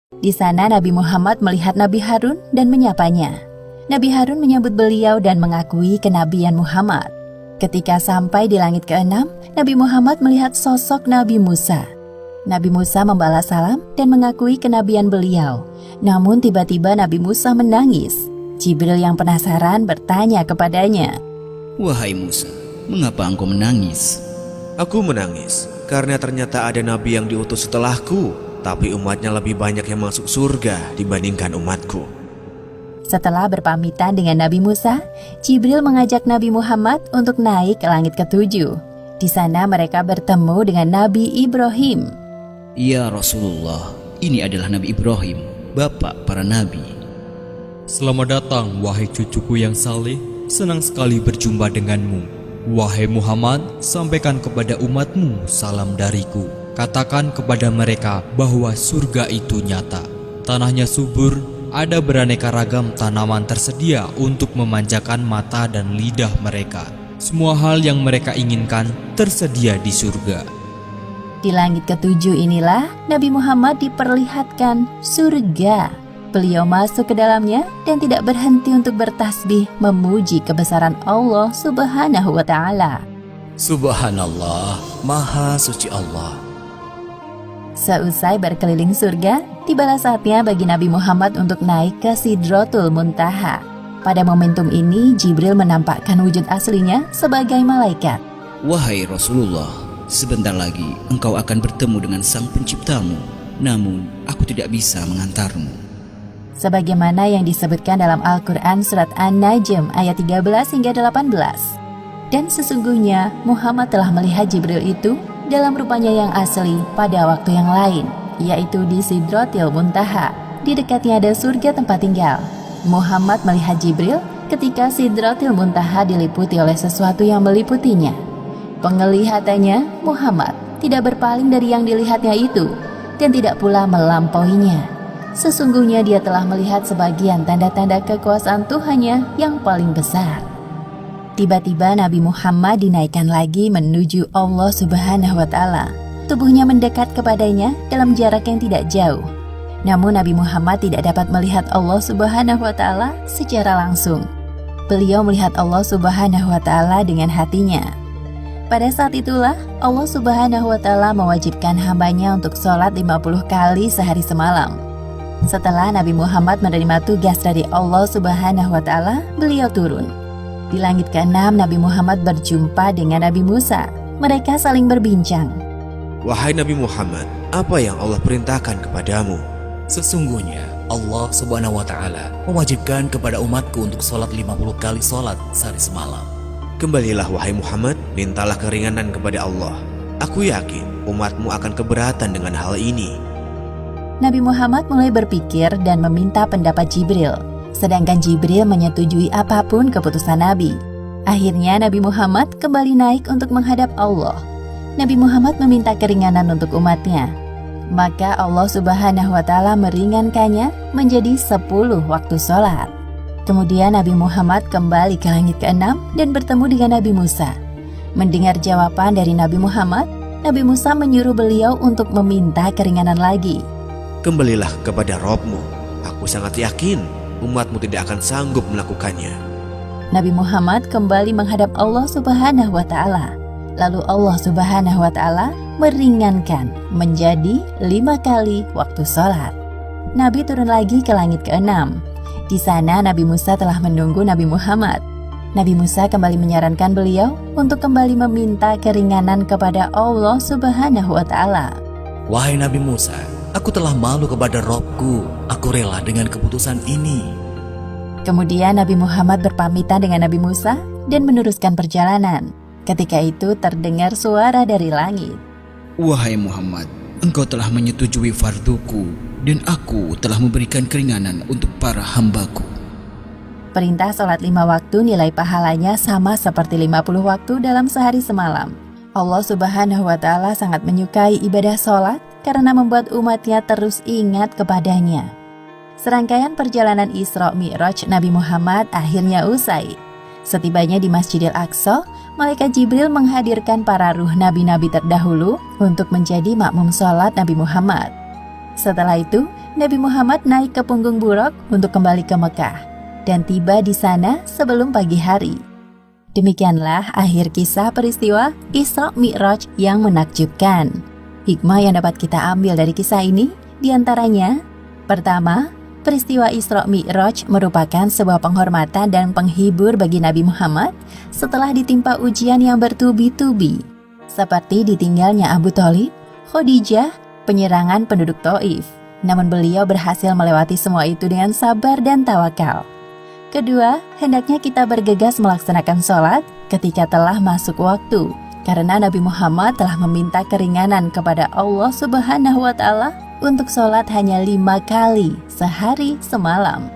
Di sana Nabi Muhammad melihat Nabi Harun dan menyapanya. Nabi Harun menyambut beliau dan mengakui kenabian Muhammad. Ketika sampai di langit ke-6, Nabi Muhammad melihat sosok Nabi Musa. Nabi Musa membalas salam dan mengakui kenabian beliau. Namun tiba-tiba Nabi Musa menangis. Jibril yang penasaran bertanya kepadanya, "Wahai Musa, mengapa engkau menangis?" Aku menangis karena ternyata ada nabi yang diutus setelahku, tapi umatnya lebih banyak yang masuk surga dibandingkan umatku. Setelah berpamitan dengan Nabi Musa, Jibril mengajak Nabi Muhammad untuk naik ke langit ke-7. Di sana mereka bertemu dengan Nabi Ibrahim. "Ya Rasulullah, ini adalah Nabi Ibrahim, bapak para nabi." "Selamat datang, wahai cucuku yang saleh. Senang sekali berjumpa denganmu. Wahai Muhammad, sampaikan kepada umatmu salam dariku. Katakan kepada mereka bahwa surga itu nyata. Tanahnya subur, ada beraneka ragam tanaman tersedia untuk memanjakan mata dan lidah mereka. Semua hal yang mereka inginkan tersedia di surga." Di langit ke-7 inilah Nabi Muhammad diperlihatkan surga. Beliau masuk ke dalamnya dan tidak berhenti untuk bertasbih memuji kebesaran Allah Subhanahu wa Ta'ala. Subhanallah, Maha Suci Allah. Seusai berkeliling surga, tibalah saatnya bagi Nabi Muhammad untuk naik ke Sidratul Muntaha. Pada momentum ini, Jibril menampakkan wujud aslinya sebagai malaikat. "Wahai Rasulullah, sebentar lagi engkau akan bertemu dengan Sang Penciptamu. Namun aku tidak bisa mengantarmu." Sebagaimana yang disebutkan dalam Al-Quran surat An-Najm ayat 13 hingga 18. Dan sesungguhnya Muhammad telah melihat Jibril itu dalam rupanya yang asli pada waktu yang lain, yaitu di Sidratil Muntaha. Di dekatnya ada surga tempat tinggal. Muhammad melihat Jibril ketika Sidratil Muntaha diliputi oleh sesuatu yang meliputinya. Penglihatannya, Muhammad tidak berpaling dari yang dilihatnya itu dan tidak pula melampauinya. Sesungguhnya dia telah melihat sebagian tanda-tanda kekuasaan Tuhannya yang paling besar. Tiba-tiba Nabi Muhammad dinaikkan lagi menuju Allah Subhanahu wa Ta'ala. Tubuhnya mendekat kepadanya dalam jarak yang tidak jauh. Namun Nabi Muhammad tidak dapat melihat Allah Subhanahu wa Ta'ala secara langsung. Beliau melihat Allah Subhanahu wa Ta'ala dengan hatinya. Pada saat itulah Allah Subhanahu wa Ta'ala mewajibkan hambanya untuk sholat 50 kali sehari semalam. Setelah Nabi Muhammad menerima tugas dari Allah Subhanahu wa Ta'ala, beliau turun. Di langit ke-6, Nabi Muhammad berjumpa dengan Nabi Musa. Mereka saling berbincang. Wahai Nabi Muhammad, apa yang Allah perintahkan kepadamu? Sesungguhnya Allah Subhanahu wa Ta'ala mewajibkan kepada umatku untuk sholat 50 kali sholat sehari semalam. Kembalilah wahai Muhammad, mintalah keringanan kepada Allah. Aku yakin umatmu akan keberatan dengan hal ini. Nabi Muhammad mulai berpikir dan meminta pendapat Jibril. Sedangkan Jibril menyetujui apapun keputusan Nabi. Akhirnya Nabi Muhammad kembali naik untuk menghadap Allah. Nabi Muhammad meminta keringanan untuk umatnya. Maka Allah Subhanahu wa Ta'ala meringankannya menjadi 10 waktu sholat. Kemudian Nabi Muhammad kembali ke langit ke-6 dan bertemu dengan Nabi Musa. Mendengar jawaban dari Nabi Muhammad, Nabi Musa menyuruh beliau untuk meminta keringanan lagi. Kembalilah kepada Robmu. Aku sangat yakin umatmu tidak akan sanggup melakukannya. Nabi Muhammad kembali menghadap Allah Subhanahu wa Ta'ala. Lalu Allah Subhanahu wa Ta'ala meringankan menjadi 5 kali waktu sholat. Nabi turun lagi ke langit ke-6. Di sana Nabi Musa telah menunggu Nabi Muhammad. Nabi Musa kembali menyarankan beliau untuk kembali meminta keringanan kepada Allah Subhanahu wa Ta'ala. Wahai Nabi Musa, aku telah malu kepada Robku. Aku rela dengan keputusan ini. Kemudian Nabi Muhammad berpamitan dengan Nabi Musa dan meneruskan perjalanan. Ketika itu terdengar suara dari langit. "Wahai Muhammad, engkau telah menyetujui farduku dan aku telah memberikan keringanan untuk para hambaku." Perintah sholat 5 waktu nilai pahalanya sama seperti 50 waktu dalam sehari semalam. Allah Subhanahu wa Ta'ala sangat menyukai ibadah sholat karena membuat umatnya terus ingat kepadanya. Serangkaian perjalanan Isra Mi'raj Nabi Muhammad akhirnya usai. Setibanya di Masjidil Aqsa, Malaikat Jibril menghadirkan para ruh nabi-nabi terdahulu untuk menjadi makmum sholat Nabi Muhammad. Setelah itu, Nabi Muhammad naik ke punggung buruk untuk kembali ke Mekah dan tiba di sana sebelum pagi hari. Demikianlah akhir kisah peristiwa Isra Mi'raj yang menakjubkan. Hikmah yang dapat kita ambil dari kisah ini diantaranya: pertama, peristiwa Isra Mi'raj merupakan sebuah penghormatan dan penghibur bagi Nabi Muhammad setelah ditimpa ujian yang bertubi-tubi, seperti ditinggalnya Abu Thalib, Khadijah, penyerangan penduduk Taif. Namun beliau berhasil melewati semua itu dengan sabar dan tawakal. Kedua, hendaknya kita bergegas melaksanakan sholat ketika telah masuk waktu, karena Nabi Muhammad telah meminta keringanan kepada Allah Subhanahu wa Ta'ala untuk sholat hanya 5 kali sehari semalam.